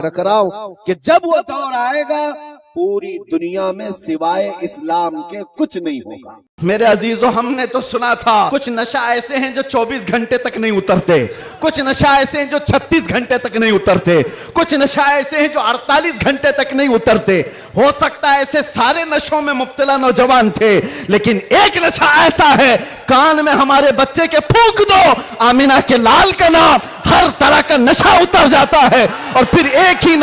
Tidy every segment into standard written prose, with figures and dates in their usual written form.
रख रहा हूं कि जब वो दौर आएगा पूरी दुनिया में सिवाय इस्लाम के कुछ नहीं होगा। मेरे अजीजों, हमने तो सुना था कुछ नशा ऐसे हैं जो 24 घंटे तक नहीं उतरते, कुछ नशा ऐसे हैं जो 36 घंटे तक नहीं उतरते, कुछ नशा ऐसे हैं जो 48 घंटे तक नहीं उतरते। हो सकता है ऐसे सारे नशों में मुब्तला नौजवान थे, लेकिन एक नशा ऐसा है, कान में हमारे बच्चे के फूंक दो आमिना के लाल का नाम, हर तरह का नशा उतर जाता है। और फिर एक ही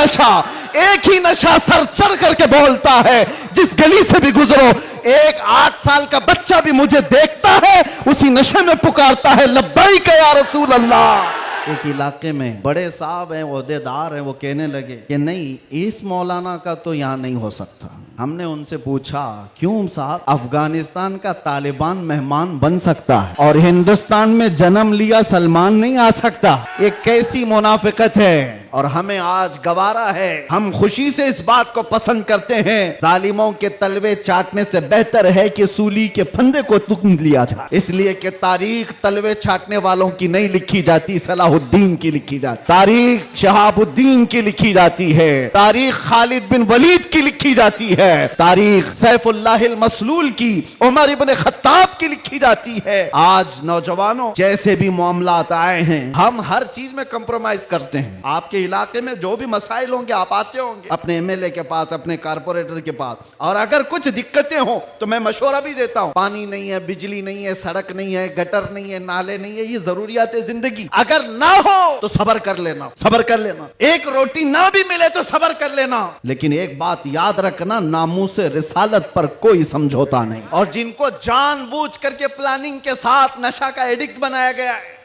नशा सर चढ़ करके बोलता है, जिस गली से भी गुजरो एक 8 साल का बच्चा भी मुझे देखता है, उसी नशे में पुकारता है लब्बैक या रसूल अल्लाह। एक इलाके में बड़े साहब हैं, ओहदेदार हैं, वो कहने लगे कि नहीं, इस मौलाना का तो यहाँ नहीं हो सकता। हमने उनसे पूछा क्यों साहब? अफगानिस्तान का तालिबान मेहमान बन सकता है और हिंदुस्तान में जन्म लिया सलमान नहीं आ सकता। ये कैसी मुनाफिकत है? और हमें आज गवारा है, हम खुशी से इस बात को पसंद करते हैं, जालिमों के तलवे चाटने से बेहतर है कि सूली के फंदे को तुम लिया जाए। इसलिए कि तारीख तलवे चाटने वालों की नहीं लिखी जाती, सलाहुद्दीन की लिखी जाती, तारीख शहाबुद्दीन की लिखी जाती है, तारीख खालिद बिन वलीद की लिखी जाती है, तारीख सैफुल्लाहिल मसलूल की, उमर इब्न खत्ताब की लिखी जाती है। आज नौजवानों, जैसे भी मामलात आए हैं, हम हर चीज में कंप्रोमाइज करते हैं। आपके इलाके में जो भी मसाइल होंगे आप आते होंगे अपने एमएलए के पास, अपने कारपोरेटर के पास, और अगर कुछ दिक्कतें हो तो मैं मशवरा भी देता हूं। पानी नहीं है, बिजली नहीं है, सड़क नहीं है, गटर नहीं है, नाले नहीं है, ये जरूरियात है जिंदगी। अगर ना हो तो सब्र कर लेना, सब्र कर लेना। एक रोटी ना भी मिले तो सब्र कर लेना, लेकिन एक बात याद रखना, नामूस रिसालत पर कोई समझौता नहीं। और जिनको जानबूझ करके प्लानिंग के साथ नशा का एडिक्ट बनाया गया है,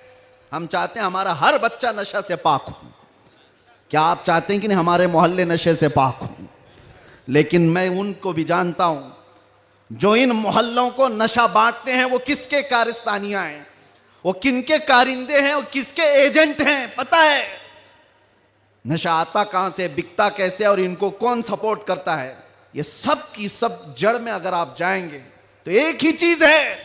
हम चाहते हैं हमारा हर बच्चा नशा से पाक हो। क्या आप चाहते हैं कि नहीं हमारे मोहल्ले नशे से पाक हो? लेकिन मैं उनको भी जानता हूं जो इन मोहल्लों को नशा बांटते हैं, वो किसके कारस्तानियां हैं, वो किनके कारिंदे हैं, वो किसके एजेंट हैं, पता है? नशा आता कहां से, बिकता कैसे, और इनको कौन सपोर्ट करता है, ये सब की सब जड़ में अगर आप जाएंगे तो एक ही चीज है,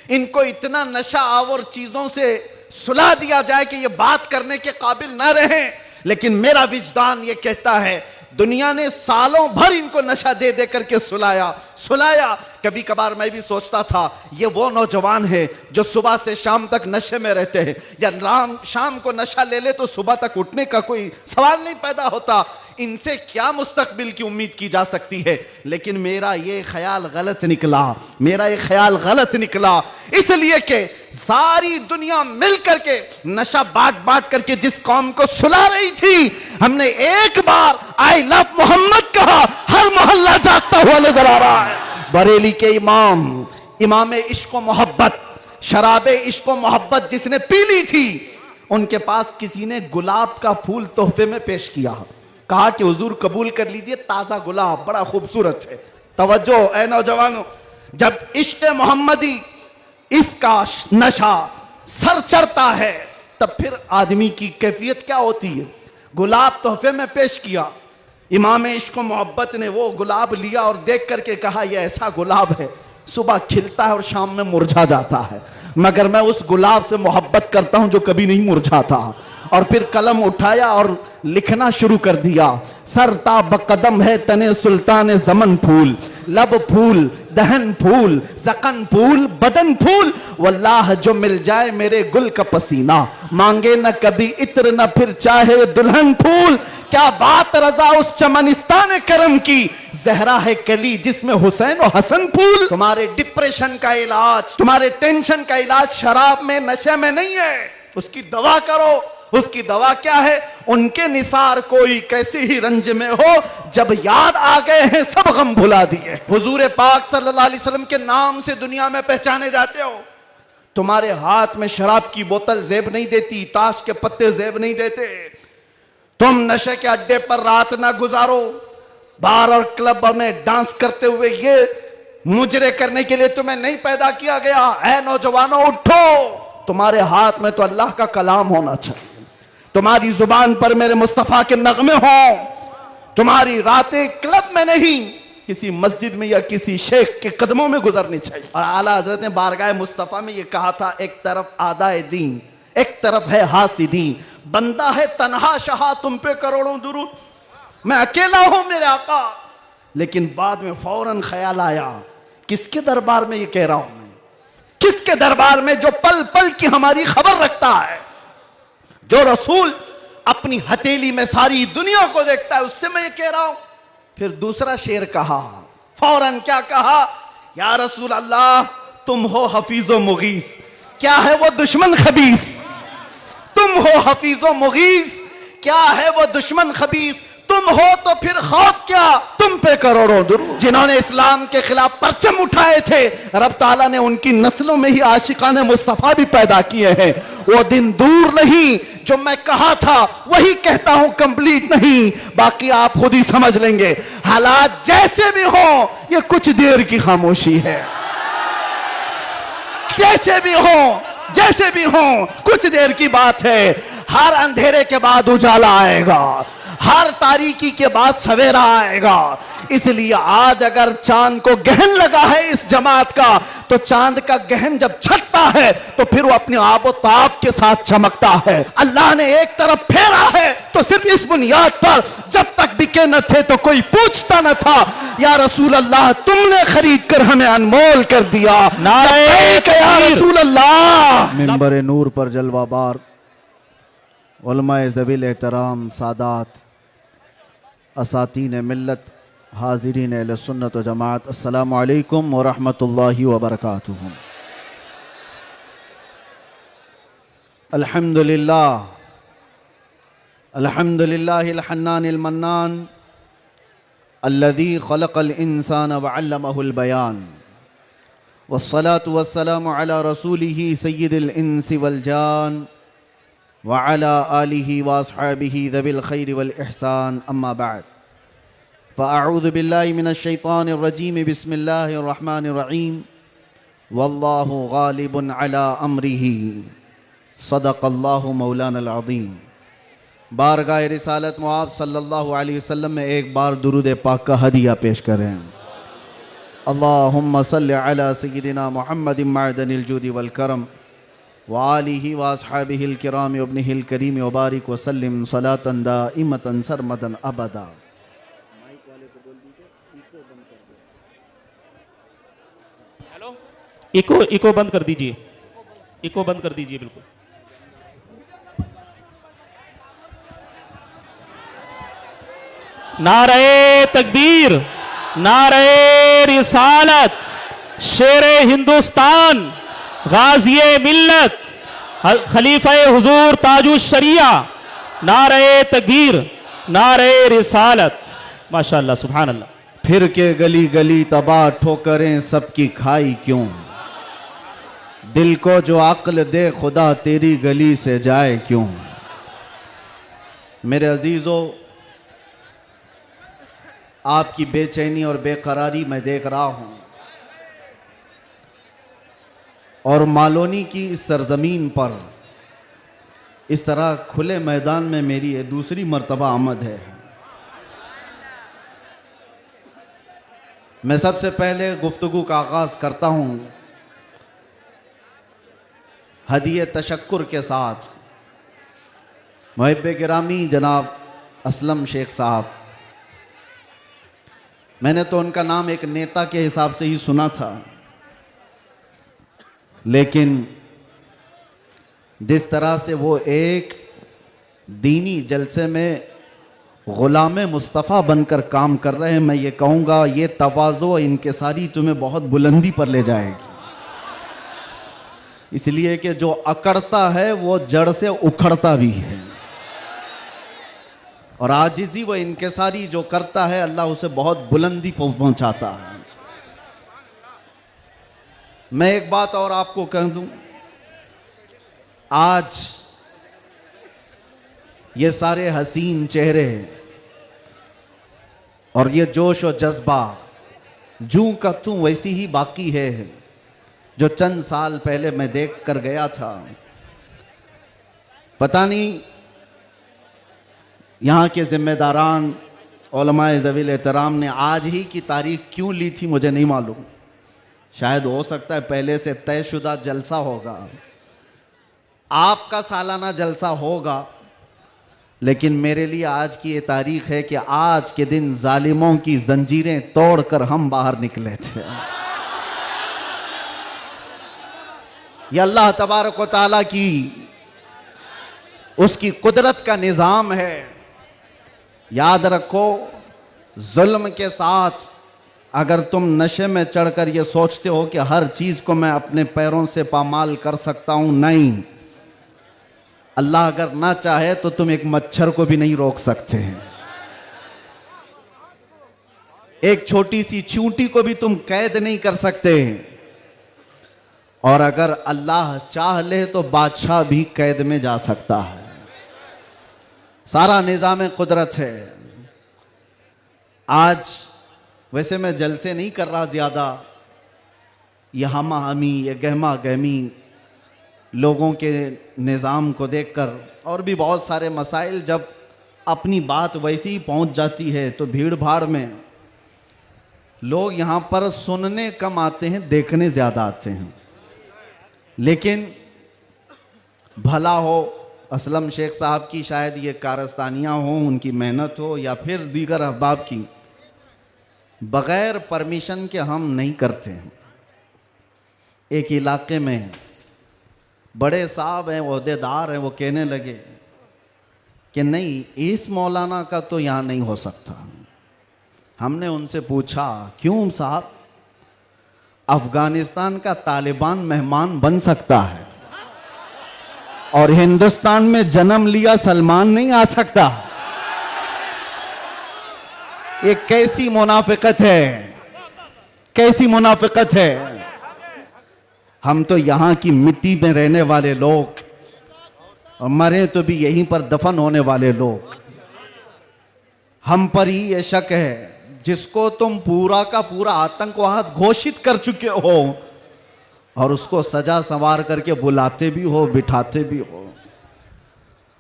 इनको इतना नशा आवर चीजों से सुला दिया जाए कि ये बात करने के काबिल ना रहे। लेकिन मेरा विजदान ये कहता है, दुनिया ने सालों भर इनको नशा दे दे करके सुलाया। कभी कभार मैं भी सोचता था ये वो नौजवान है जो सुबह से शाम तक नशे में रहते हैं, या शाम को नशा ले ले तो सुबह तक उठने का कोई सवाल नहीं पैदा होता, इनसे क्या मुस्तकबिल की उम्मीद की जा सकती है। लेकिन मेरा ये ख्याल गलत निकला, इसलिए कि सारी दुनिया मिल करके नशा बांट करके जिस कौम को सुला रही थी, हमने एक बार आई लव मोहम्मद कहा, हर मोहल्ला जागता हुआ नजर आ रहा है। बरेली के इमाम इश्क मोहब्बत, शराबे इश्क मोहब्बत जिसने पी ली थी, उनके पास किसी ने गुलाब का फूल तोहफे में पेश किया, कहा कि हुजूर कबूल कर लीजिए, ताजा गुलाब बड़ा खूबसूरत है। तवज्जो ऐ नौजवानों, जब इश्क मोहम्मदी इसका नशा सर चढ़ता है तब फिर आदमी की कैफियत क्या होती है। गुलाब तोहफे में पेश किया, इमाम इश्क मोहब्बत ने वो गुलाब लिया और देख करके कहा यह ऐसा गुलाब है, सुबह खिलता है और शाम में मुरझा जाता है, मगर मैं उस गुलाब से मोहब्बत करता हूं जो कभी नहीं मुरझाता। और फिर कलम उठाया और लिखना शुरू कर दिया, सरता बकदम है तने सुल्तान जमन फूल, लब फूल, दहन फूल, जकन फूल, बदन फूल, वल्लाह जो मिल जाए मेरे गुल का पसीना, मांगे न कभी इत्र न फिर चाहे दुल्हन फूल। क्या बात रजा उस चमनिस्तान करम की, जहरा है कली जिसमें हुसैन और हसन फूल। तुम्हारे डिप्रेशन का इलाज, तुम्हारे टेंशन का इलाज शराब में, नशे में नहीं है, उसकी दवा करो। उसकी दवा क्या है? उनके निसार कोई कैसी ही रंज में हो, जब याद आ गए हैं सब गम भुला दिए। हुजूर पाक सल्लल्लाहु अलैहि वसल्लम के नाम से दुनिया में पहचाने जाते हो, तुम्हारे हाथ में शराब की बोतल जेब नहीं देती, ताश के पत्ते जेब नहीं देते। तुम नशे के अड्डे पर रात ना गुजारो, बार और क्लब में डांस करते हुए, ये मुजरे करने के लिए तुम्हें नहीं पैदा किया गया। ऐ नौजवानों उठो, तुम्हारे हाथ में तो अल्लाह का कलाम होना चाहिए, तुम्हारी जुबान पर मेरे मुस्तफा के नगमे हो, तुम्हारी रातें क्लब में नहीं किसी मस्जिद में या किसी शेख के कदमों में गुजरनी चाहिए। और आला हजरत ने बारगाह मुस्तफा में ये कहा था, एक तरफ आदाए दीन, एक तरफ है हासिदीन, बंदा है तन्हा शाह तुम पे करोड़ों दुरूद, मैं अकेला हूं मेरे आका। लेकिन बाद में फौरन ख्याल आया, किसके दरबार में ये कह रहा हूं मैं? किसके दरबार में जो पल पल की हमारी खबर रखता है, जो रसूल अपनी हथेली में सारी दुनिया को देखता है, उससे मैं ये कह रहा हूं। फिर दूसरा शेर कहा, फौरन क्या कहा? या रसूल अल्लाह, तुम हो हफीजो मुगीस। क्या है वो दुश्मन खबीस? तुम हो हफीजो मुगीस, क्या है वो दुश्मन खबीस? तुम हो तो फिर खौफ क्या, तुम पे करोड़ों दुरूद। जिन्होंने इस्लाम के खिलाफ परचम उठाए थे, रब ताला ने उनकी नस्लों में ही आशिकाने मुस्तफा भी पैदा किए हैं। वो दिन दूर नहीं, जो मैं कहा था वही कहता हूं, कंप्लीट नहीं, बाकी आप खुद ही समझ लेंगे। हालात जैसे भी हो, ये कुछ देर की खामोशी है। जैसे भी हो, जैसे भी हो, कुछ देर की बात है। हर अंधेरे के बाद उजाला आएगा, हर तारीकी के बाद सवेरा आएगा। इसलिए आज अगर चांद को गहन लगा है इस जमात का, तो चांद का गहन जब छटता है तो फिर वो अपने आबो ताब के साथ चमकता है। अल्लाह ने एक तरफ फेरा है तो सिर्फ इस बुनियाद पर, जब तक बिके न थे तो कोई पूछता न था। या रसूल अल्लाह, तुमने खरीद कर हमें अनमोल कर दिया। नारे या रसूल अल्लाह। मिंबर नूर पर जलवाबार उलमाए ज़वील एहतराम सादात असातीन मिल्लत हाज़रीन अहले सुन्नत व जमात, अस्सलामु अलैकुम व रहमतुल्लाहि व बरकातुहू। अल्हम्दुलिल्लाह अल्हम्दुलिल्लाहिल हन्नानिल मन्नान अल्लज़ी खलक़ल इंसान व अल्लमहुल बयान, वस्सलातु वस्सलामु अला रसूलिही सय्यिदिल इंसी वल जान व अला आलिही व अस्हाबिही ज़विल खैरि वल इहसान, अम्मा बाद। फ़अऊज़ु बिल्लाहि मिनश शैतानिर रजीम, बिस्मिल्लाहिर रहमानिर रहीम, वल्लाहु गालिबुन अला अम्रिही, सदक़ल्लाहु मौलानल अज़ीम। बारगाह रिसालत मुआब सल्लल्लाहु अलैहि वसल्लम में एक बार दुरूद पाक का हदिया पेश करें। अल्लाहुम्मा सल्लि अला सय्यिदिना मुहम्मदिन मअदनिल जूदि वल करम व आलिही व अस्हाबिहिल किराम व इब्निहिल करीम व बारिक व सल्लिम सलातन दाइमतन सरमदन अबदा। हेलो, इको बंद कर दीजिए, इको बंद कर दीजिए बिल्कुल। नारे तकबीर, नारे रिसालत, शेरे हिंदुस्तान, गाज़िए मिल्लत, खलीफा हुजूर ताजुश शरिया, नारे तकबीर, नारे रिसालत। माशाअल्लाह, सुभान अल्लाह। फिर के गली गली तबाह ठोकरें सबकी खाई क्यों, दिल को जो अक्ल दे खुदा तेरी गली से जाए क्यों। मेरे अजीज़ों, आपकी बेचैनी और बेकरारी मैं देख रहा हूं, और मालोनी की इस सरजमीन पर इस तरह खुले मैदान में मेरी ये दूसरी मर्तबा आमद है। मैं सबसे पहले गुफ्तगू का आगाज़ करता हूं हदिये तशक्कुर के साथ। मुहिब्बे गिरामी जनाब असलम शेख साहब, मैंने तो उनका नाम एक नेता के हिसाब से ही सुना था, लेकिन जिस तरह से वो एक दीनी जलसे में ग़ुलाम मुस्तफ़ा बनकर काम कर रहे हैं, मैं ये कहूँगा ये तवाज़ो इनकिसारी तुम्हें बहुत बुलंदी पर ले जाएगी। इसलिए कि जो अकड़ता है वो जड़ से उखड़ता भी है, और आजिज़ी व इनकिसारी जो करता है अल्लाह उसे बहुत बुलंदी पहुँचाता है। मैं एक बात और आपको कह दूं, आज ये सारे हसीन चेहरे और ये जोश और जज्बा जूं का तूं वैसी ही बाकी है जो चंद साल पहले मैं देख कर गया था। पता नहीं यहाँ के जिम्मेदारान उलमाए ज़वील एहतराम ने आज ही की तारीख क्यों ली थी, मुझे नहीं मालूम। शायद हो सकता है पहले से तयशुदा जलसा होगा, आपका सालाना जलसा होगा, लेकिन मेरे लिए आज की ये तारीख है कि आज के दिन जालिमों की जंजीरें तोड़कर हम बाहर निकले थे। ये अल्लाह तबारक व तआला की उसकी कुदरत का निजाम है। याद रखो, जुल्म के साथ अगर तुम नशे में चढ़कर ये सोचते हो कि हर चीज को मैं अपने पैरों से पामाल कर सकता हूं, नहीं। अल्लाह अगर ना चाहे तो तुम एक मच्छर को भी नहीं रोक सकते हैं। एक छोटी सी चींटी को भी तुम कैद नहीं कर सकते। और अगर अल्लाह चाह ले तो बादशाह भी कैद में जा सकता है। सारा निजाम कुदरत है। आज वैसे मैं जलसे नहीं कर रहा ज्यादा, ये हमा हमी, ये गहमा गहमी लोगों के निज़ाम को देखकर, और भी बहुत सारे मसाइल, जब अपनी बात वैसी ही पहुंच जाती है तो भीड़ भाड़ में लोग यहाँ पर सुनने कम आते हैं, देखने ज़्यादा आते हैं। लेकिन भला हो असलम शेख साहब की शायद ये कारस्तानियाँ हों, उनकी मेहनत हो, या फिर दीगर अहबाब की, बग़ैर परमिशन के हम नहीं करते हैं। एक इलाके में बड़े साहब हैं, ओहदेदार हैं, वो कहने लगे कि नहीं, इस मौलाना का तो यहाँ नहीं हो सकता। हमने उनसे पूछा क्यों साहब? अफगानिस्तान का तालिबान मेहमान बन सकता है और हिंदुस्तान में जन्म लिया सलमान नहीं आ सकता। ये कैसी मुनाफिकत है, कैसी मुनाफिकत है। हम तो यहाँ की मिट्टी में रहने वाले लोग, और मरे तो भी यहीं पर दफन होने वाले लोग। हम पर ही ये शक है, जिसको तुम पूरा का पूरा आतंकवाद घोषित कर चुके हो और उसको सजा संवार करके बुलाते भी हो, बिठाते भी हो।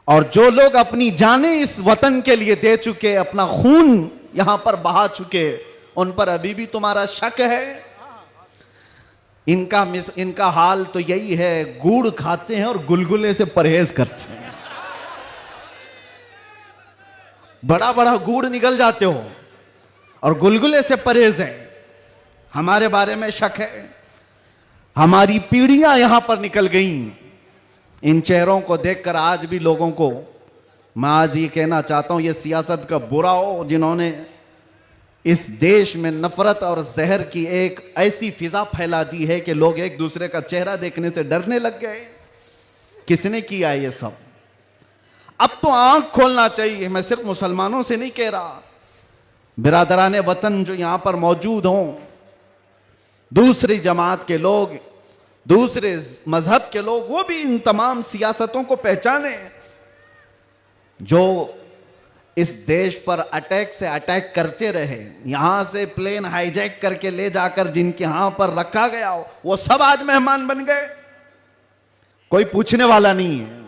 और जो लोग अपनी जानें इस वतन के लिए दे चुके, अपना खून यहां पर बहा चुके, उन पर अभी भी तुम्हारा शक है। इनका हाल तो यही है, गुड़ खाते हैं और गुलगुले से परहेज करते हैं। बड़ा बड़ा गुड़ निकल जाते हो और गुलगुले से परहेज है। हमारे बारे में शक है। हमारी पीढ़ियां यहां पर निकल गईं। इन चेहरों को देखकर आज भी लोगों को, मैं आज ये कहना चाहता हूं, ये सियासत का बुरा हो जिन्होंने इस देश में नफरत और जहर की एक ऐसी फिजा फैला दी है कि लोग एक दूसरे का चेहरा देखने से डरने लग गए। किसने किया ये सब? अब तो आंख खोलना चाहिए। मैं सिर्फ मुसलमानों से नहीं कह रहा, बिरादराने वतन जो यहां पर मौजूद हों, दूसरी जमात के लोग, दूसरे मजहब के लोग, वो भी इन तमाम सियासतों को पहचाने जो इस देश पर अटैक से अटैक करते रहे। यहां से प्लेन हाईजैक करके ले जाकर जिनके यहां पर रखा गया हो, वो सब आज मेहमान बन गए। कोई पूछने वाला नहीं है।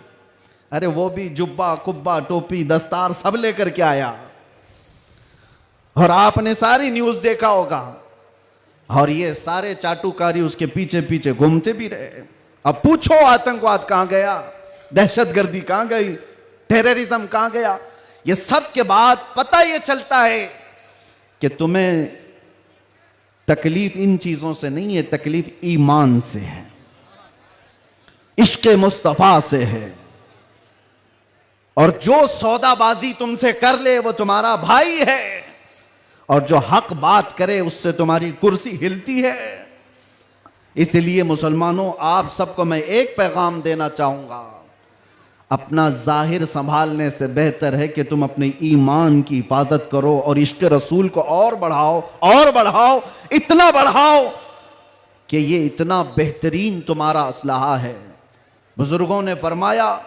अरे वो भी जुब्बा कुब्बा टोपी दस्तार सब लेकर के आया, और आपने सारी न्यूज देखा होगा। और ये सारे चाटुकारी उसके पीछे पीछे घूमते भी रहे। अब पूछो आतंकवाद कहां गया, दहशतगर्दी कहां गई, टेररिज्म कहां गया? ये सब के बाद पता ये चलता है कि तुम्हें तकलीफ इन चीजों से नहीं है, तकलीफ ईमान से है, इश्क़ मुस्तफा से है। और जो सौदाबाजी तुमसे कर ले वो तुम्हारा भाई है, और जो हक बात करे उससे तुम्हारी कुर्सी हिलती है। इसलिए मुसलमानों, आप सबको मैं एक पैगाम देना चाहूंगा, अपना जाहिर संभालने से बेहतर है कि तुम अपने ईमान की हिफाजत करो और इश्क़ रसूल को और बढ़ाओ, और बढ़ाओ, इतना बढ़ाओ कि ये इतना बेहतरीन तुम्हारा असलहा है। बुजुर्गों ने फरमाया,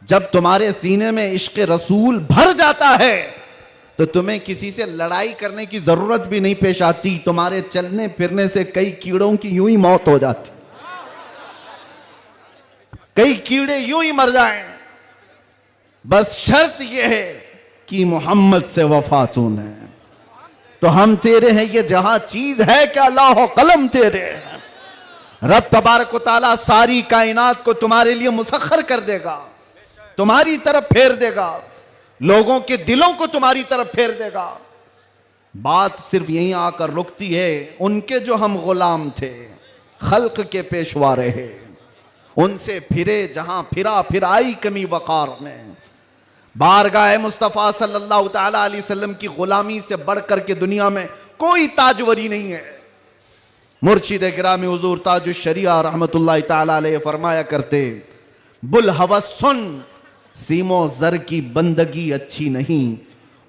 जब तुम्हारे सीने में इश्क़ रसूल भर जाता है तो तुम्हें किसी से लड़ाई करने की जरूरत भी नहीं पेश आती। तुम्हारे चलने फिरने से कई कीड़ों की यूं ही मौत हो जाती, कई कीड़े यूं ही मर जाएं। बस शर्त यह है कि मोहम्मद से वफा तूने, तो हम तेरे हैं। ये जहां चीज है कि अल्लाह कलम तेरे हैं। रब तबारक व तआला सारी कायनात को तुम्हारे लिए मुसख्खर कर देगा, तुम्हारी तरफ फेर देगा। लोगों के दिलों को तुम्हारी तरफ फेर देगा। बात सिर्फ यहीं आकर रुकती है। उनके जो हम गुलाम थे, खल्क के पेशवा रहे, उनसे फिरे जहां फिरा, फिर आई कमी वकार में। बारगाह मुस्तफ़ा सल्लल्लाहु ताला अलैहि वसल्लम की गुलामी से बढ़कर के दुनिया में कोई ताजवरी नहीं है। मुर्शिद गिरामी हुजूर ताजुश शरिया रहमतुल्लाह ताला अलैहि फरमाया करते, बुल हवस सुन, सीमो जर की बंदगी अच्छी नहीं,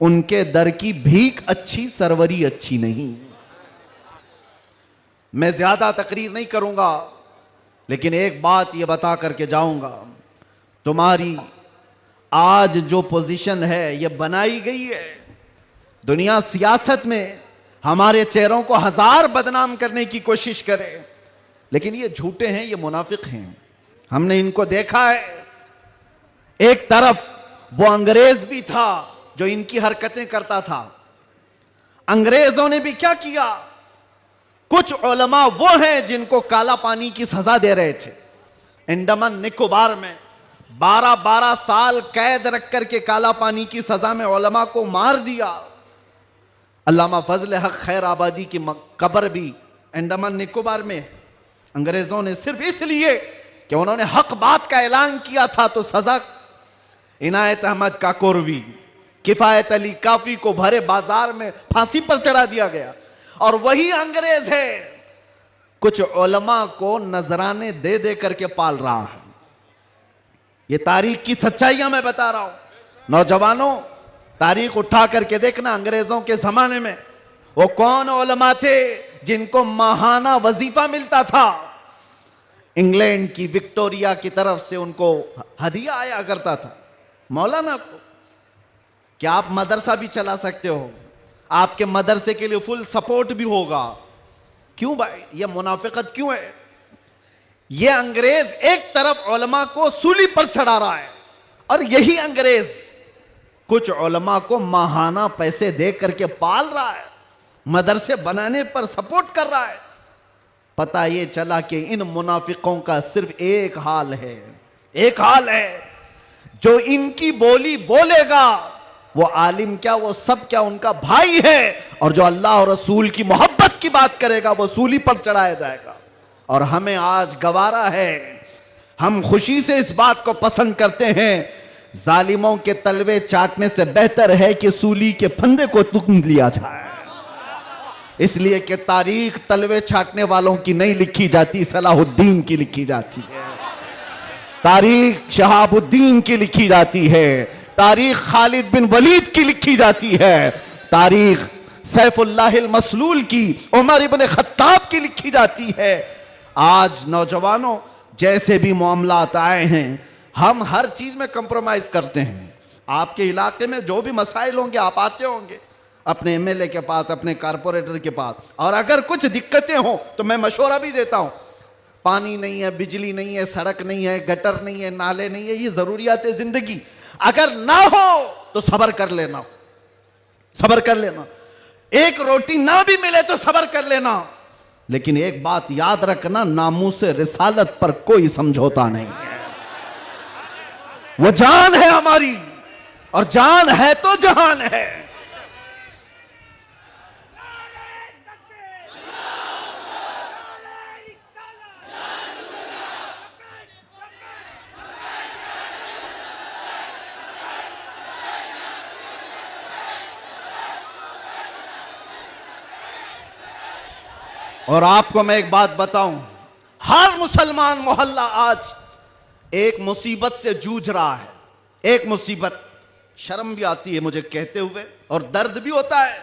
उनके दर की भीख अच्छी, सरवरी अच्छी नहीं। मैं ज्यादा तकरीर नहीं करूंगा, लेकिन एक बात यह बता करके जाऊंगा, तुम्हारी आज जो पोजीशन है यह बनाई गई है। दुनिया सियासत में हमारे चेहरों को हजार बदनाम करने की कोशिश करे, लेकिन ये झूठे हैं, ये मुनाफिक हैं। हमने इनको देखा है। एक तरफ वो अंग्रेज भी था जो इनकी हरकतें करता था। अंग्रेजों ने भी क्या किया, कुछ उलमा वो हैं जिनको काला पानी की सजा दे रहे थे। अंडमान निकोबार में 12-12 साल कैद रख करके काला पानी की सजा में उलमा को मार दिया। अल्लामा फजल हक खैर आबादी की कब्र भी अंडमान निकोबार में। अंग्रेजों ने सिर्फ इसलिए कि उन्होंने हक बात का ऐलान किया था तो सजा। इनायत अहमद काकोरवी, किफायत अली काफी को भरे बाजार में फांसी पर चढ़ा दिया गया। और वही अंग्रेज है कुछ उलमा को नजराने दे दे करके पाल रहा है। ये तारीख की सच्चाइयां मैं बता रहा हूं। नौजवानों, तारीख उठा करके देखना, अंग्रेजों के जमाने में वो कौन उलमा थे जिनको माहाना वजीफा मिलता था। इंग्लैंड की विक्टोरिया की तरफ से उनको हदिया आया करता था। मौलाना को क्या आप मदरसा भी चला सकते हो, आपके मदरसे के लिए फुल सपोर्ट भी होगा। क्यों भाई, ये मुनाफिकत क्यों है? ये अंग्रेज एक तरफ उलमा को सूली पर चढ़ा रहा है, और यही अंग्रेज कुछ उलमा को माहाना पैसे दे करके पाल रहा है, मदरसे बनाने पर सपोर्ट कर रहा है। पता ये चला कि इन मुनाफिकों का सिर्फ एक हाल है, एक हाल है, जो इनकी बोली बोलेगा वो आलिम क्या, वो सब क्या, उनका भाई है। और जो अल्लाह और रसूल की मोहब्बत की बात करेगा वो सूली पर चढ़ाया जाएगा। और हमें आज गवारा है, हम खुशी से इस बात को पसंद करते हैं, जालिमों के तलवे चाटने से बेहतर है कि सूली के फंदे को तुम लिया जाए। इसलिए कि तारीख तलवे चाटने वालों की नहीं लिखी जाती, सलाहुद्दीन की लिखी जाती है। तारीख शहाबुद्दीन की लिखी जाती है, तारीख खालिद बिन वलीद की लिखी जाती है, तारीख सैफुल्लाहिल मसलूल की, उमर इब्न खत्ताब की लिखी जाती है। आज नौजवानों, जैसे भी मामलात आए हैं, हम हर चीज में कंप्रोमाइज करते हैं। आपके इलाके में जो भी मसाइल होंगे आप आते होंगे अपने एमएलए के पास, अपने कारपोरेटर के पास, और अगर कुछ दिक्कतें हो तो मैं मशवरा भी देता हूं। पानी नहीं है, बिजली नहीं है, सड़क नहीं है, गटर नहीं है, नाले नहीं है, ये जरूरियात है जिंदगी। अगर ना हो तो सब्र कर लेना, सब्र कर लेना। एक रोटी ना भी मिले तो सब्र कर लेना, लेकिन एक बात याद रखना, नामूसे रिसालत पर कोई समझौता नहीं है। वो जान है हमारी, और जान है तो जहान है। और आपको मैं एक बात बताऊं, हर मुसलमान मोहल्ला आज एक मुसीबत से जूझ रहा है। एक मुसीबत, शर्म भी आती है मुझे कहते हुए और दर्द भी होता है।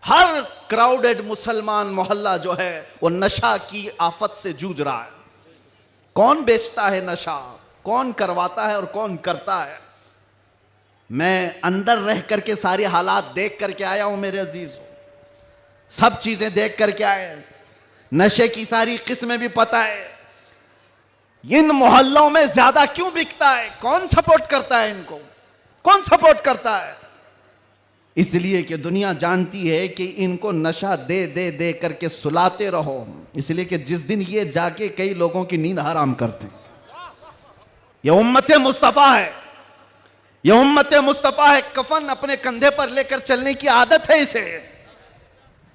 हर क्राउडेड मुसलमान मोहल्ला जो है वो नशा की आफत से जूझ रहा है। कौन बेचता है नशा, कौन करवाता है और कौन करता है? मैं अंदर रह करके सारे हालात देख करके आया हूं मेरे अजीज, सब चीजें देख करके आए, नशे की सारी किस्में भी पता है। इन मोहल्लों में ज्यादा क्यों बिकता है? कौन सपोर्ट करता है इनको? कौन सपोर्ट करता है? इसलिए कि दुनिया जानती है कि इनको नशा दे दे दे करके सुलाते रहो, इसलिए कि जिस दिन ये जाके कई लोगों की नींद हराम करते हैं। ये उम्मत मुस्तफा है, ये उम्मत मुस्तफा है, कफन अपने कंधे पर लेकर चलने की आदत है इसे।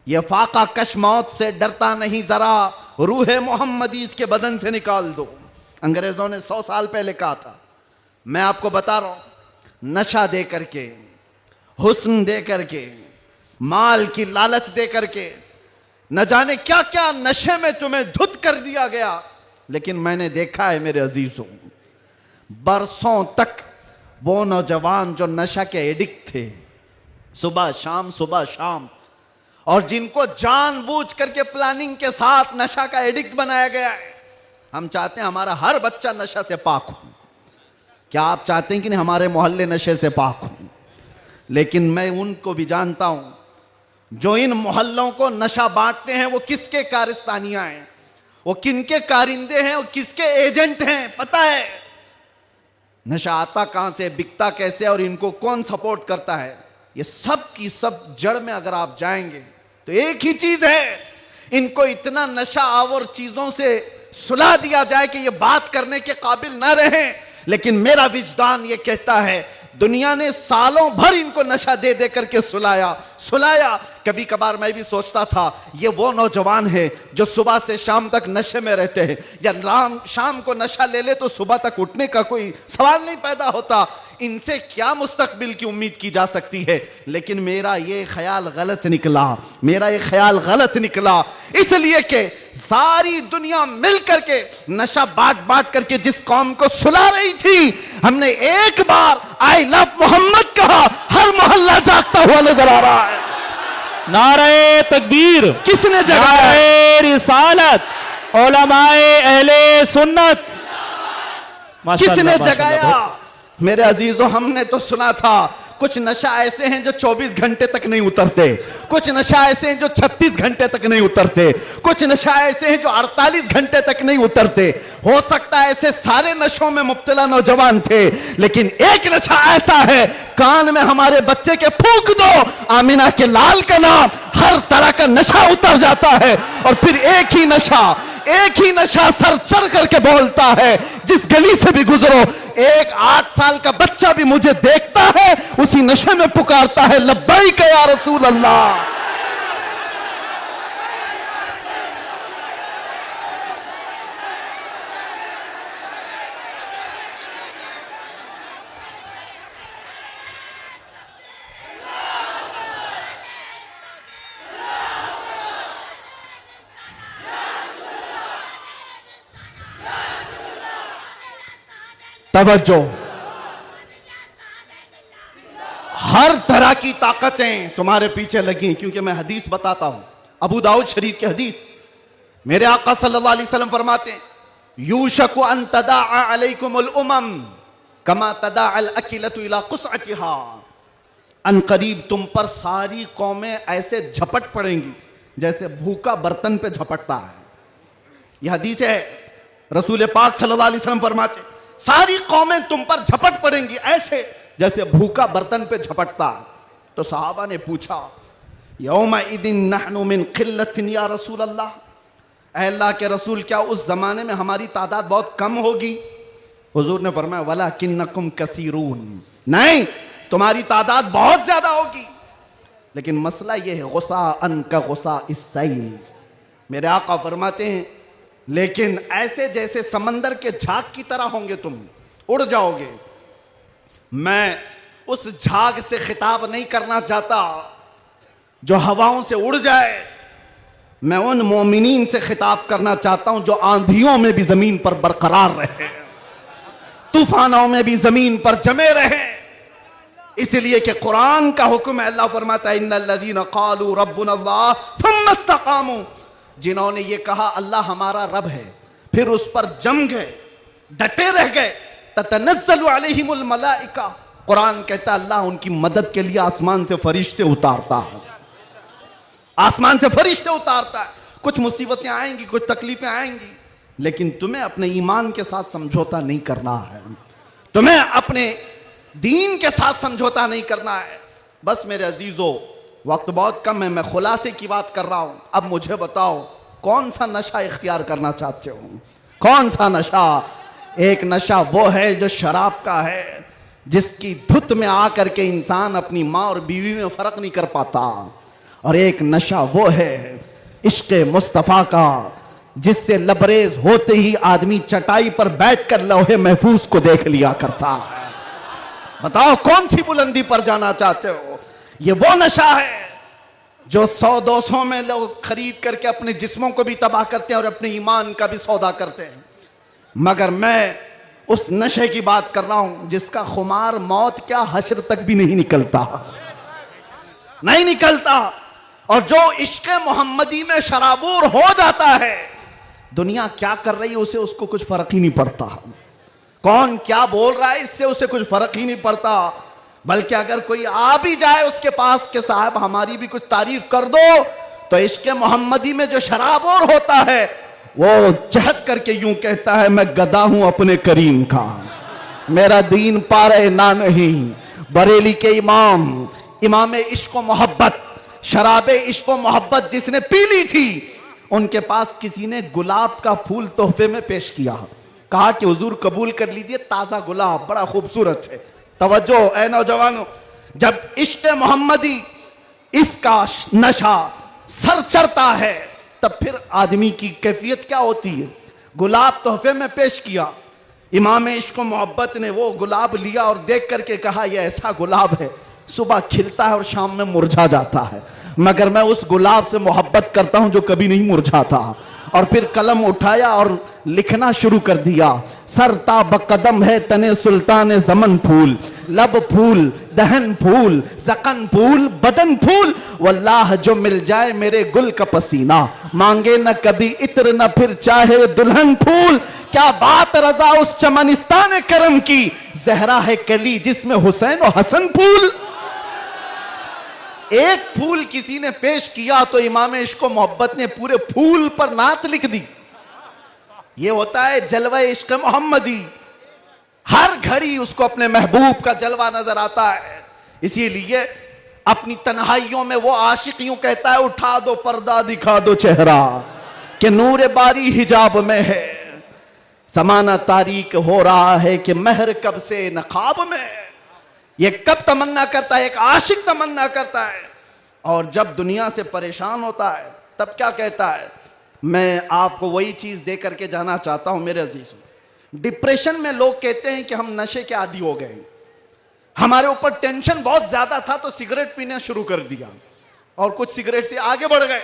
ये फाका कश मौत से डरता नहीं जरा, रूह मोहम्मदी इसके बदन से निकाल दो। अंग्रेजों ने 100 साल पहले कहा था। मैं आपको बता रहा हूं, नशा दे करके, हुस्न दे करके, माल की लालच दे करके, न जाने क्या क्या नशे में तुम्हें धुत कर दिया गया। लेकिन मैंने देखा है मेरे अजीजों, बरसों तक वो नौजवान जो नशा के एडिक्ट थे, सुबह शाम, और जिनको जानबूझ करके प्लानिंग के साथ नशा का एडिक्ट बनाया गया है। हम चाहते हैं हमारा हर बच्चा नशा से पाक हो। क्या आप चाहते हैं कि नहीं हमारे मोहल्ले नशे से पाक हो? लेकिन मैं उनको भी जानता हूं जो इन मोहल्लों को नशा बांटते हैं, वो किसके कारस्तानियां हैं, वो किनके कारिंदे हैं, वो किसके एजेंट हैं, पता है। नशा आता कहां से, बिकता कैसे, और इनको कौन सपोर्ट करता है, ये सब की सब जड़ में अगर आप जाएंगे तो एक ही चीज है, इनको इतना नशा आवर चीजों से सुला दिया जाए कि ये बात करने के काबिल ना रहे। लेकिन मेरा विजदान ये कहता है, दुनिया ने सालों भर इनको नशा दे दे करके सुलाया। कभी कभार मैं भी सोचता था ये वो नौजवान है जो सुबह से शाम तक नशे में रहते हैं, या शाम को नशा ले ले तो सुबह तक उठने का कोई सवाल नहीं पैदा होता। इनसे क्या मुस्तकबिल की उम्मीद की जा सकती है। लेकिन मेरा ये ख्याल गलत निकला, इसलिए कि सारी दुनिया मिल करके नशा बांट करके जिस कौम को सुला रही थी, हमने एक बार आई लव मोहम्मद कहा, हर मोहल्ला जागता हुआ नजर आ रहा है। नारे तकबीर, किसने जगाया? नारे रिसालत, उलमाए अहले सुन्नत, किसने जगाया? मेरे अजीजों, हमने तो सुना था कुछ नशा ऐसे हैं जो 24 घंटे तक नहीं उतरते, कुछ नशा ऐसे हैं जो 36 घंटे तक नहीं उतरते, कुछ नशा ऐसे हैं जो 48 घंटे तक नहीं उतरते। हो सकता है ऐसे सारे नशों में मुब्तला नौजवान थे, लेकिन एक नशा ऐसा है, कान में हमारे बच्चे के फूंक दो आमिना के लाल का नाम, हर तरह का नशा उतर जाता है। और फिर एक ही नशा सर चढ़ करके बोलता है, जिस गली से भी गुजरो, एक 8 साल का बच्चा भी मुझे देखता है, उसी नशे में पुकारता है, लब्बैक या रसूल अल्लाह। तवज्जो, हर तरह की ताकतें तुम्हारे पीछे लगी, क्योंकि मैं हदीस बताता हूं, अबू दाऊद शरीफ की हदीस। मेरे आका सल्लल्लाहु अलैहि वसल्लम फरमाते हैं, यूशकु अन तदाअ अलैकुमुल उमम कमा तदाअल अकिलतु इला कुसअतिहा। अन करीब तुम पर सारी कौमें ऐसे झपट पड़ेंगी जैसे भूखा बर्तन पे झपटता है। यह हदीस है, रसूल पाक सल्लल्लाहु अलैहि वसल्लम फरमाते, सारी कौमें तुम पर झपट पड़ेंगी ऐसे जैसे भूखा बर्तन पे झपटता। तो सहाबा ने पूछा, यौमा इदिन नहनु मिन किल्लतिन या रसूल अल्लाह, ऐ अल्लाह के रसूल, क्या उस जमाने में हमारी तादाद बहुत कम होगी? हुजूर ने फरमाया, वलाकिन्नकुम कसीरून, नहीं, तुम्हारी तादाद बहुत ज्यादा होगी। लेकिन मसला यह है, गुस्सा अन का गुस्सा इस्सैल। मेरे आका फरमाते हैं, लेकिन ऐसे जैसे समंदर के झाग की तरह होंगे, तुम उड़ जाओगे। मैं उस झाग से खिताब नहीं करना चाहता जो हवाओं से उड़ जाए, मैं उन मोमिनीन से खिताब करना चाहता हूं जो आंधियों में भी जमीन पर बरकरार रहे, तूफानों में भी जमीन पर जमे रहे। इसलिए कि कुरान का हुक्म है, अल्लाह फरमाता है, इन्नल्लज़ीना क़ालू रब्बुनल्लाह थुम्मा इस्तक़ामू, जिन्होंने ये कहा अल्लाह हमारा रब है, फिर उस पर जम गए, डटे रह गए, ततनज़्ज़लु अलैहिमुल मलाइका, कुरान कहता है अल्लाह उनकी मदद के लिए आसमान से फरिश्ते उतारता है, आसमान से फरिश्ते उतारता है। कुछ मुसीबतें आएंगी, कुछ तकलीफें आएंगी, लेकिन तुम्हें अपने ईमान के साथ समझौता नहीं करना है, तुम्हें अपने दीन के साथ समझौता नहीं करना है। बस मेरे अजीजों, वक्त बहुत कम है, मैं खुलासे की बात कर रहा हूं। अब मुझे बताओ, कौन सा नशा इख्तियार करना चाहते हो? कौन सा नशा? एक नशा वो है जो शराब का है, जिसकी धुत में आकर के इंसान अपनी माँ और बीवी में फर्क नहीं कर पाता। और एक नशा वो है इश्क मुस्तफ़ा का, जिससे लबरेज होते ही आदमी चटाई पर बैठकर लौहे महफूज को देख लिया करता है। बताओ कौन सी बुलंदी पर जाना चाहते हो? ये वो नशा है जो 100-200 में लोग खरीद करके अपने जिस्मों को भी तबाह करते हैं और अपने ईमान का भी सौदा करते हैं। मगर मैं उस नशे की बात कर रहा हूं जिसका खुमार मौत क्या हश्र तक भी नहीं निकलता, नहीं निकलता। और जो इश्क मोहम्मदी में शराबूर हो जाता है, दुनिया क्या कर रही है उसे उसको कुछ फर्क ही नहीं पड़ता, कौन क्या बोल रहा है इससे उसे कुछ फर्क ही नहीं पड़ता। बल्कि अगर कोई आ भी जाए उसके पास के साहब हमारी भी कुछ तारीफ कर दो, तो इश्क मोहम्मदी में जो शराबोर होता है वो चहक करके यूं कहता है मैं गदा हूं अपने करीम का, मेरा दीन पारे ना नहीं। बरेली के इमाम इश्क मोहब्बत, शराबे इश्क मोहब्बत जिसने पी ली थी, उनके पास किसी ने गुलाब का फूल तोहफे में पेश किया, कहा कि हुजूर कबूल कर लीजिए, ताजा गुलाब बड़ा खूबसूरत है। तवज्जो ऐ नौजवानों, जब इश्क मोहम्मदी इसका नशा सर चढ़ता है तब फिर आदमी की कैफियत क्या होती है। गुलाब तोहफे में पेश किया, इमाम इश्क मोहब्बत ने वो गुलाब लिया और देख करके कहा यह ऐसा गुलाब है सुबह खिलता है और शाम में मुरझा जाता है, मगर मैं उस गुलाब से मोहब्बत करता हूं जो कभी नहीं मुरझाता। और फिर कलम उठाया और लिखना शुरू कर दिया, सरता बकदम है तने सुल्तान जमन फूल, लब फूल दहन फूल जकन फूल बदन फूल, वल्लाह जो मिल जाए मेरे गुल का पसीना, मांगे न कभी इत्र न फिर चाहे दुल्हन फूल। क्या बात रजा उस चमनिस्तान करम की, जहरा है कली जिसमें हुसैन और हसन फूल। एक फूल किसी ने पेश किया तो इमाम इश्क मोहब्बत ने पूरे फूल पर नात लिख दी। यह होता है जलवा इश्क मोहम्मदी, हर घड़ी उसको अपने महबूब का जलवा नजर आता है। इसीलिए अपनी तन्हाइयों में वो आशिक यूं कहता है उठा दो पर्दा दिखा दो चेहरा, कि नूर बारी हिजाब में है, समाना तारीक हो रहा है कि महर कब से नकाब में। ये कब तमन्ना करता है, एक आशिक तमन्ना करता है। और जब दुनिया से परेशान होता है तब क्या कहता है, मैं आपको वही चीज दे करके जाना चाहता हूं मेरे अजीजों। डिप्रेशन में लोग कहते हैं कि हम नशे के आदी हो गए, हमारे ऊपर टेंशन बहुत ज्यादा था तो सिगरेट पीना शुरू कर दिया और कुछ सिगरेट से आगे बढ़ गए।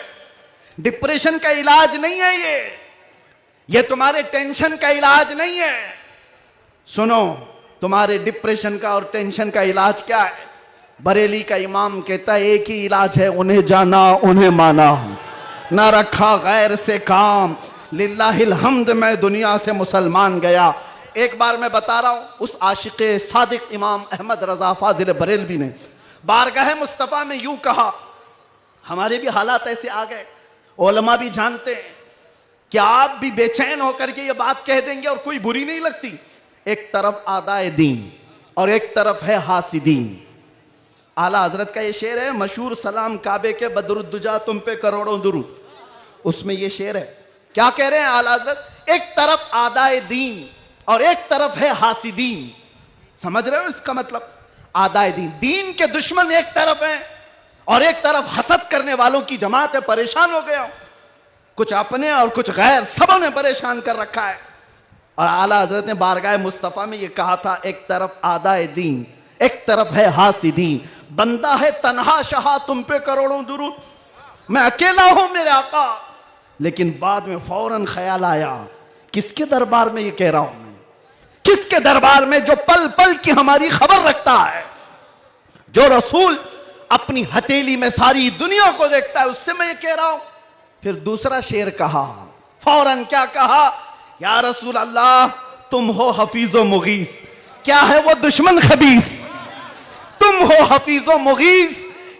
डिप्रेशन का इलाज नहीं है ये तुम्हारे टेंशन का इलाज नहीं है। सुनो, तुम्हारे डिप्रेशन का और टेंशन का इलाज क्या है? बरेली का इमाम कहता है एक ही इलाज है, उन्हें जाना उन्हें माना, ना रखा गैर से काम, लिल्लाहिल हम्द मैं दुनिया से मुसलमान गया। एक बार मैं बता रहा हूं, उस आशिक सादिक इमाम अहमद रजा फाजिल बरेलवी ने बारगाह मुस्तफ़ा में यूं कहा, हमारे भी हालात ऐसे आ गए, उलमा भी जानते हैं कि आप भी बेचैन होकर के ये बात कह देंगे और कोई बुरी नहीं लगती। एक तरफ आदाए दीन और एक तरफ है हासिदीन। आला हजरत का ये शेर है मशहूर, सलाम काबे के बदरुद्दुजा तुम पे करोड़ों दुरूद, उसमें ये शेर है। क्या कह रहे हैं आला हजरत? एक तरफ आदाए दीन और एक तरफ है हासिदीन। समझ रहे हो इसका मतलब? आदाए दीन, दीन के दुश्मन एक तरफ हैं और एक तरफ हसद करने वालों की जमात है। परेशान हो गया, कुछ अपने और कुछ गैर, सबों ने परेशान कर रखा है। और आला हजरत ने बारगाह मुस्तफ़ा में ये कहा था, एक तरफ आदाए दीन एक तरफ है हासिदीन, बंदा है तन्हा शाह तुम पे करोड़ों दुरूद, मैं अकेला हूं मेरे आका। लेकिन बाद में फौरन ख्याल आया, किसके दरबार में ये कह रहा हूं मैं? किसके दरबार में जो पल पल की हमारी खबर रखता है, जो रसूल अपनी हथेली में सारी दुनिया को देखता है, उससे मैं ये कह रहा हूं। फिर दूसरा शेर कहा, फौरन क्या कहा? या रसूल अल्लाह तुम हो हफीजो मुगीस, क्या है वो दुश्मन खबीस? तुम हो हफीजो मुगीस,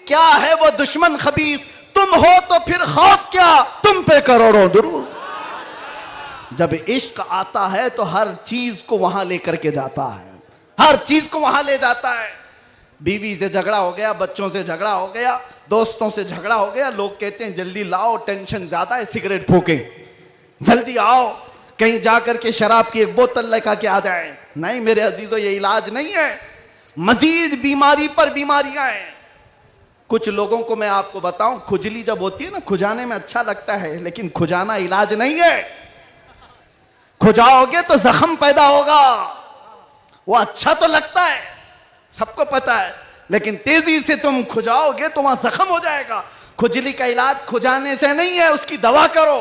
क्या है वो दुश्मन खबीस? तुम हो तो फिर खौफ क्या, तुम पे करोड़ों दुरूद। जब इश्क आता है तो हर चीज को वहां लेकर के जाता है, हर चीज को वहां ले जाता है। बीवी से झगड़ा हो गया, बच्चों से झगड़ा हो गया, दोस्तों से झगड़ा हो गया, लोग कहते हैं जल्दी लाओ, टेंशन ज्यादा है, सिगरेट फूकें, जल्दी आओ, कहीं जाकर के शराब की एक बोतल लेकर के आ जाए। नहीं मेरे अजीजों, ये इलाज नहीं है। मजीद बीमारी पर बीमारियां हैं। कुछ लोगों को मैं आपको बताऊं, खुजली जब होती है ना, खुजाने में अच्छा लगता है, लेकिन खुजाना इलाज नहीं है। खुजाओगे तो जख्म पैदा होगा। वो अच्छा तो लगता है, सबको पता है, लेकिन तेजी से तुम खुजाओगे तो वहां जख्म हो जाएगा। खुजली का इलाज खुजाने से नहीं है, उसकी दवा करो।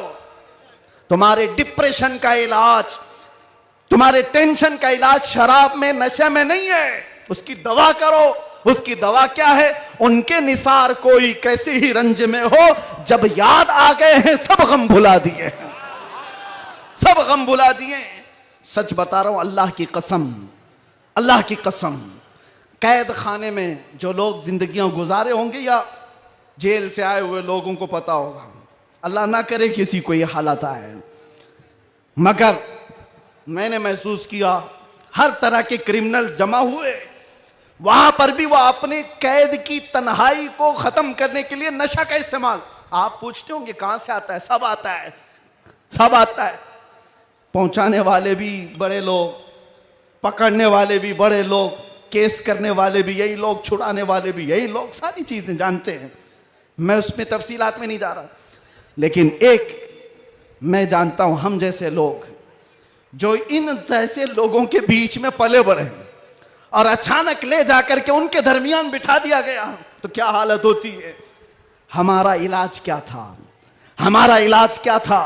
तुम्हारे डिप्रेशन का इलाज, तुम्हारे टेंशन का इलाज शराब में, नशे में नहीं है, उसकी दवा करो। उसकी दवा क्या है? उनके निसार कोई कैसे ही रंज में हो, जब याद आ गए हैं सब गम भुला दिए हैं, सब गम भुला दिए हैं। सच बता रहा हूं, अल्लाह की कसम, अल्लाह की कसम, कैद खाने में जो लोग जिंदगियां गुजारे होंगे या जेल से आए हुए लोगों को पता होगा, अल्लाह ना करे किसी को ये हालत आए, मगर मैंने महसूस किया हर तरह के क्रिमिनल जमा हुए, वहां पर भी वो अपने कैद की तन्हाई को खत्म करने के लिए नशा का इस्तेमाल। आप पूछते होंगे कहां से आता है? सब आता है, सब आता है। पहुंचाने वाले भी बड़े लोग, पकड़ने वाले भी बड़े लोग, केस करने वाले भी यही लोग, छुड़ाने वाले भी यही लोग, सारी चीजें जानते हैं। मैं उसमें तफसीलात में नहीं जा रहा, लेकिन एक मैं जानता हूं, हम जैसे लोग जो इन जैसे लोगों के बीच में पले बढ़े और अचानक ले जाकर के उनके दरमियान बिठा दिया गया, तो क्या हालत होती है। हमारा इलाज क्या था? हमारा इलाज क्या था?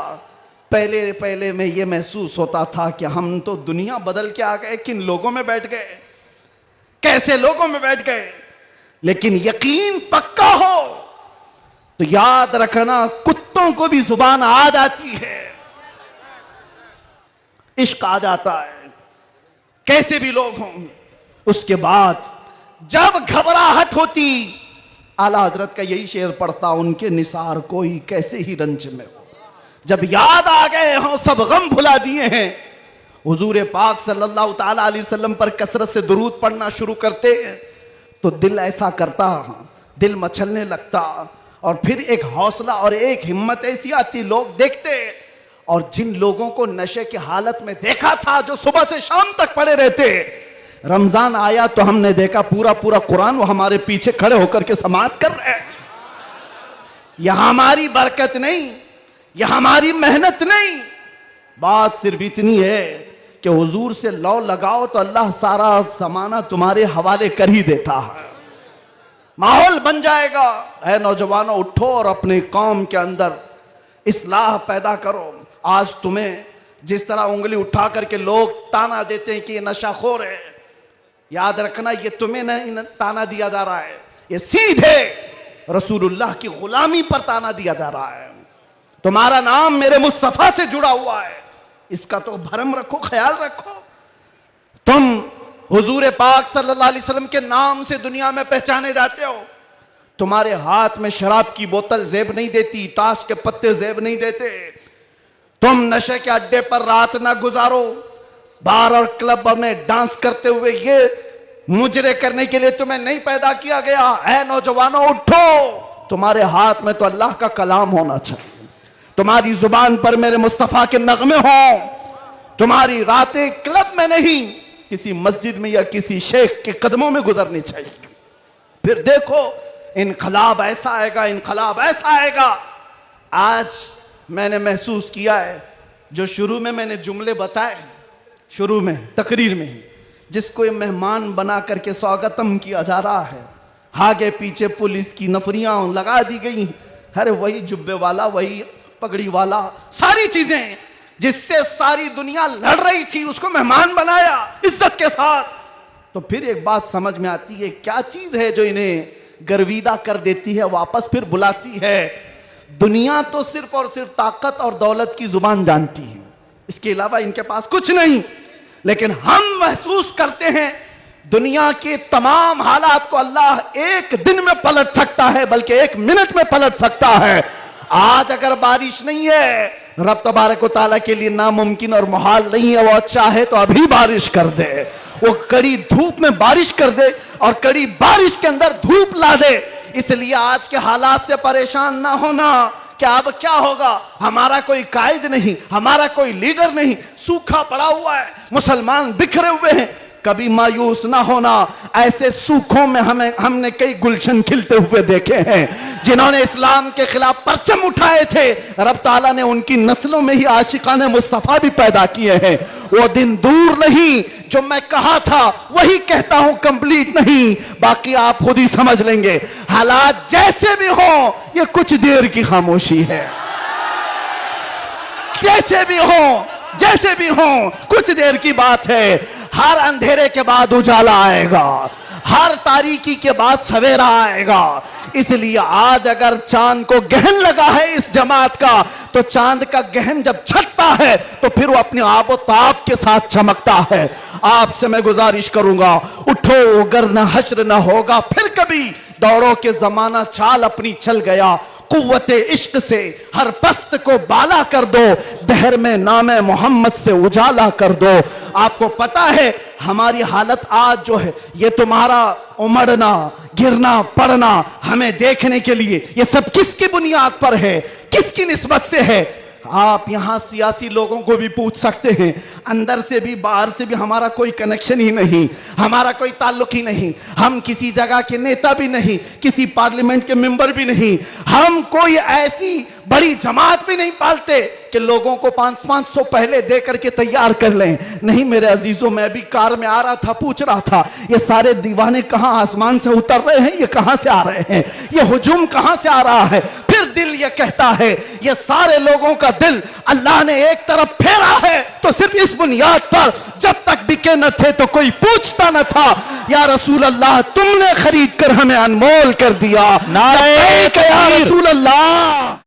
पहले पहले में यह महसूस होता था कि हम तो दुनिया बदल के आ गए, किन लोगों में बैठ गए, कैसे लोगों में बैठ गए। लेकिन यकीन पक्का हो तो याद रखना, कुत्तों को भी जुबान आ जाती है, इश्क आ जाता है, कैसे भी लोग हों। उसके बाद जब घबराहट होती, आला हजरत का यही शेर पढ़ता, उनके निसार कोई कैसे ही रंज में हो, जब याद आ गए हों सब गम भुला दिए हैं। हुजूर पाक सल्लल्लाहु ताला अलैहि वसल्लम पर कसरत से दुरूद पढ़ना शुरू करते तो दिल ऐसा करता, दिल मचलने लगता, और फिर एक हौसला और एक हिम्मत ऐसी आती, लोग देखते। और जिन लोगों को नशे की हालत में देखा था, जो सुबह से शाम तक पड़े रहते, रमजान आया तो हमने देखा पूरा पूरा कुरान वो हमारे पीछे खड़े होकर के समाअत कर रहे हैं। यह हमारी बरकत नहीं, यह हमारी मेहनत नहीं, बात सिर्फ इतनी है कि हुजूर से लौ लगाओ तो अल्लाह सारा जमाना तुम्हारे हवाले कर ही देता है, माहौल बन जाएगा। है नौजवानों, उठो और अपने कौम के अंदर इस्लाह पैदा करो। आज तुम्हें जिस तरह उंगली उठा करके लोग ताना देते हैं कि ये नशाखोर है, याद रखना ये तुम्हें नहीं ताना दिया जा रहा है, ये सीधे रसूलुल्लाह की गुलामी पर ताना दिया जा रहा है। तुम्हारा नाम मेरे मुस्तफा से जुड़ा हुआ है, इसका तो भरम रखो, ख्याल रखो। तुम हुजूर पाक सल्लल्लाहु अलैहि वसल्लम के नाम से दुनिया में पहचाने जाते हो। तुम्हारे हाथ में शराब की बोतल जेब नहीं देती, ताश के पत्ते जेब नहीं देते। तुम नशे के अड्डे पर रात ना गुजारो, बार और क्लब में डांस करते हुए ये मुजरे करने के लिए तुम्हें नहीं पैदा किया गया है। नौजवानों उठो, तुम्हारे हाथ में तो अल्लाह का कलाम होना चाहिए, तुम्हारी जुबान पर मेरे मुस्तफा के नगमे हों, तुम्हारी रातें क्लब में नहीं किसी मस्जिद में या किसी शेख के कदमों में गुजरनी चाहिए। फिर देखो इनकलाब ऐसा आएगा, इनकलाब ऐसा आएगा। आज मैंने महसूस किया है, जो शुरू में मैंने जुमले बताए, शुरू में तकरीर में ही, जिसको ये मेहमान बना करके स्वागतम किया जा रहा है, आगे पीछे पुलिस की नफरियां लगा दी गई, अरे वही जुब्बे वाला, वही पगड़ी वाला, सारी चीजें जिससे सारी दुनिया लड़ रही थी, उसको मेहमान बनाया इज्जत के साथ। तो फिर एक बात समझ में आती है, क्या चीज है जो इन्हें गर्विदा कर देती है, वापस फिर बुलाती है। दुनिया तो सिर्फ और सिर्फ ताकत और दौलत की जुबान जानती है, इसके अलावा इनके पास कुछ नहीं। लेकिन हम महसूस करते हैं दुनिया के तमाम हालात को अल्लाह एक दिन में पलट सकता है, बल्कि एक मिनट में पलट सकता है। आज अगर बारिश नहीं है, रब तबारक व तआला के लिए नामुमकिन और मुहाल नहीं है, वो अच्छा है तो अभी बारिश कर दे, वो कड़ी धूप में बारिश कर दे और कड़ी बारिश के अंदर धूप ला दे। इसलिए आज के हालात से परेशान ना होना कि अब क्या होगा, हमारा कोई कायद नहीं, हमारा कोई लीडर नहीं, सूखा पड़ा हुआ है, मुसलमान बिखरे हुए हैं। कभी मायूस ना होना। ऐसे सूखों में हमने कई गुलशन खिलते हुए देखे हैं। जिन्होंने इस्लाम के खिलाफ परचम उठाए थे, रब ताला ने उनकी नस्लों में ही आशिकाने मुस्तफा भी पैदा किए हैं। वो दिन दूर नहीं, जो मैं कहा था वही कहता हूं, कंप्लीट नहीं, बाकी आप खुद ही समझ लेंगे। हालात जैसे भी हो, ये कुछ देर की खामोशी है। जैसे भी हो कुछ देर की बात है। हर अंधेरे के बाद उजाला आएगा, हर तारीकी के बाद सवेरा आएगा। इसलिए आज अगर चांद को गहन लगा है इस जमात का, तो चांद का गहन जब छटता है तो फिर वो अपने आबो ताब के साथ चमकता है। आपसे मैं गुजारिश करूंगा, उठो अगर न हश्र न होगा फिर कभी, दौड़ो के जमाना चाल अपनी चल गया। कुव्वते इश्क से हर पस्त को बाला कर दो, दहर में नामे मोहम्मद से उजाला कर दो। आपको पता है हमारी हालत आज जो है, ये तुम्हारा उमड़ना गिरना पड़ना हमें देखने के लिए, ये सब किसकी बुनियाद पर है, किसकी निस्बत से है? आप यहां सियासी लोगों को भी पूछ सकते हैं, अंदर से भी बाहर से भी हमारा कोई कनेक्शन ही नहीं, हमारा कोई ताल्लुक ही नहीं। हम किसी जगह के नेता भी नहीं, किसी पार्लियामेंट के मेंबर भी नहीं, हम कोई ऐसी बड़ी जमात भी नहीं पालते कि लोगों को 500-500 पहले दे करके तैयार कर लें। नहीं मेरे अजीजों, मैं भी कार में आ रहा था, पूछ रहा था ये सारे दीवाने कहां आसमान से उतर रहे हैं, ये कहां से आ रहे हैं, ये हुजूम कहां से आ रहा है? फिर दिल ये कहता है ये सारे लोगों का दिल अल्लाह ने एक तरफ फेरा है, तो सिर्फ इस बुनियाद पर जब तक बिके न थे तो कोई पूछता न था, या रसूल अल्लाह तुमने खरीद कर हमें अनमोल कर दिया। नारे या रसूल अल्लाह।